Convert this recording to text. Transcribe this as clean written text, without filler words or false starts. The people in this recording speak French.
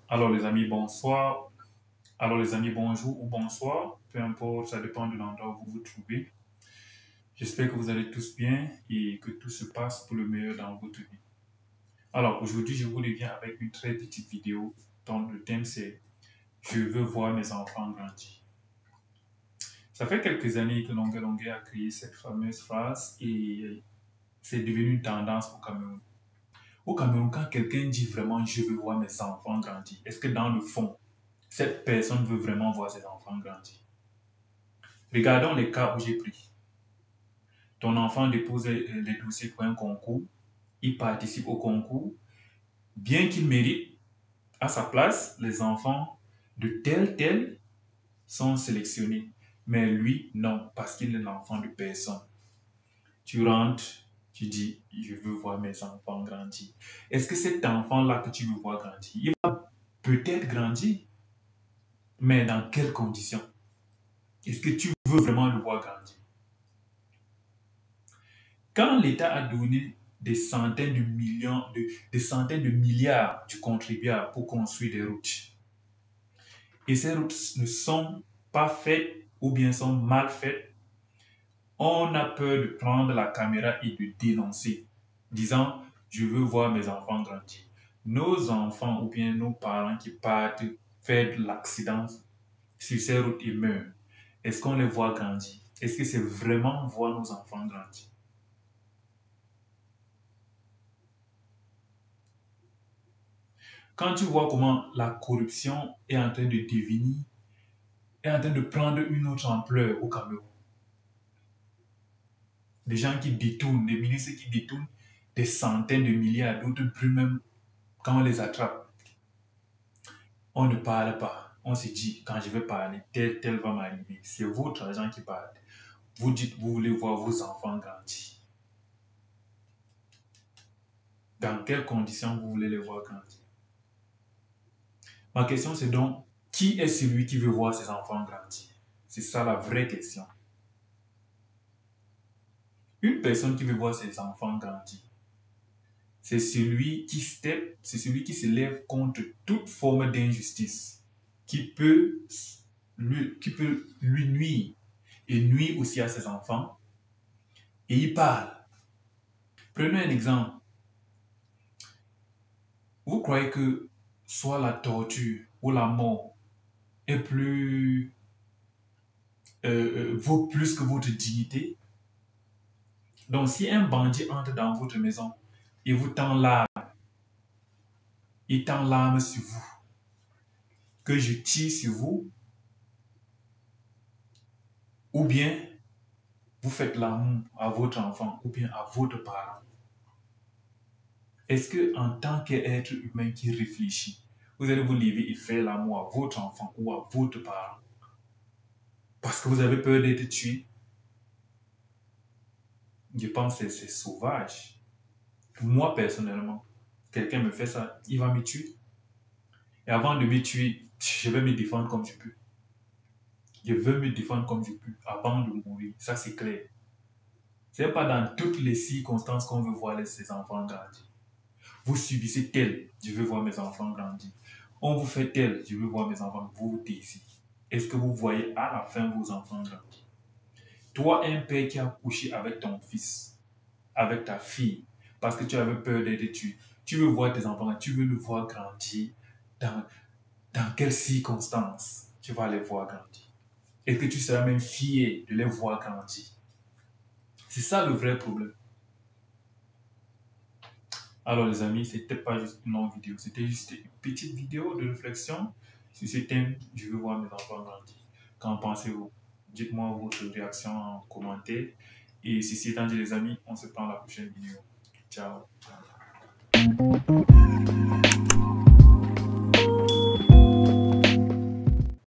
Alors les amis, bonsoir. Alors les amis, bonjour ou bonsoir. Peu importe, ça dépend de l'endroit où vous vous trouvez. J'espère que vous allez tous bien et que tout se passe pour le meilleur dans votre vie. Alors aujourd'hui, je vous reviens avec une très petite vidéo dont le thème c'est «Je veux voir mes enfants grandir». Ça fait quelques années que Longuet Longuet a créé cette fameuse phrase et c'est devenu une tendance au Cameroun. Au Cameroun, quand quelqu'un dit vraiment «Je veux voir mes enfants grandir», est-ce que dans le fond, cette personne veut vraiment voir ses enfants grandir? Regardons les cas où j'ai pris. Ton enfant dépose les dossiers pour un concours, il participe au concours, bien qu'il mérite, à sa place, les enfants de tel sont sélectionnés. Mais lui, non, parce qu'il est l'enfant de personne. Tu rentres, tu dis, je veux voir mes enfants grandir. Est-ce que cet enfant-là que tu veux voir grandir, il va peut-être grandir, mais dans quelles conditions? Est-ce que tu veux vraiment le voir grandir? Quand l'État a donné des centaines de millions, des centaines de milliards du contribuable pour construire des routes, et ces routes ne sont pas faites ou bien sont mal faites, on a peur de prendre la caméra et de dénoncer, disant je veux voir mes enfants grandir. Nos enfants ou bien nos parents qui partent faire de l'accident sur ces routes et meurent, est-ce qu'on les voit grandir? Est-ce que c'est vraiment voir nos enfants grandir? Quand tu vois comment la corruption est en train de devenir, est en train de prendre une autre ampleur au Cameroun, des gens qui détournent, des ministres qui détournent des centaines de milliards, d'autres plus même quand on les attrape, on ne parle pas. On se dit, quand je vais parler, tel va m'arriver. C'est votre argent qui parle. Vous dites, vous voulez voir vos enfants grandir. Dans quelles conditions vous voulez les voir grandir? Ma question, c'est donc, qui est celui qui veut voir ses enfants grandir? C'est ça la vraie question. Une personne qui veut voir ses enfants grandir, c'est celui qui c'est celui qui se lève contre toute forme d'injustice qui peut lui nuire et nuire aussi à ses enfants. Et il parle. Prenons un exemple. Vous croyez que soit la torture ou la mort est vaut plus que votre dignité? Donc, si un bandit entre dans votre maison et vous tend l'arme, il tend l'arme sur vous, que je tire sur vous, ou bien vous faites l'amour à votre enfant, ou bien à votre parent, est-ce que en tant qu'être humain qui réfléchit, vous allez vous lever et faire l'amour à votre enfant ou à votre parent parce que vous avez peur d'être tué? Je pense que c'est sauvage. Moi, personnellement, quelqu'un me fait ça, il va me tuer. Et avant de me tuer, je vais me défendre comme je peux. Je veux me défendre comme je peux avant de mourir. Ça, c'est clair. Ce n'est pas dans toutes les circonstances qu'on veut voir ses enfants grandir. Vous subissez tel, je veux voir mes enfants grandir. On vous fait tel, je veux voir mes enfants, vous vous taisez. Est-ce que vous voyez à la fin vos enfants grandir? Toi, un père qui a couché avec ton fils, avec ta fille, parce que tu avais peur d'être tué, tu veux voir tes enfants, tu veux le voir grandir. Dans, dans quelles circonstances tu vas les voir grandir? Est-ce que tu seras même fier de les voir grandir? C'est ça le vrai problème. Alors les amis, c'était pas juste une longue vidéo, c'était juste une petite vidéo de réflexion sur ce thème, je veux voir mes enfants grandir. Qu'en pensez-vous? Dites-moi votre réaction en commentaire. Et ceci étant dit les amis, on se prend à la prochaine vidéo. Ciao.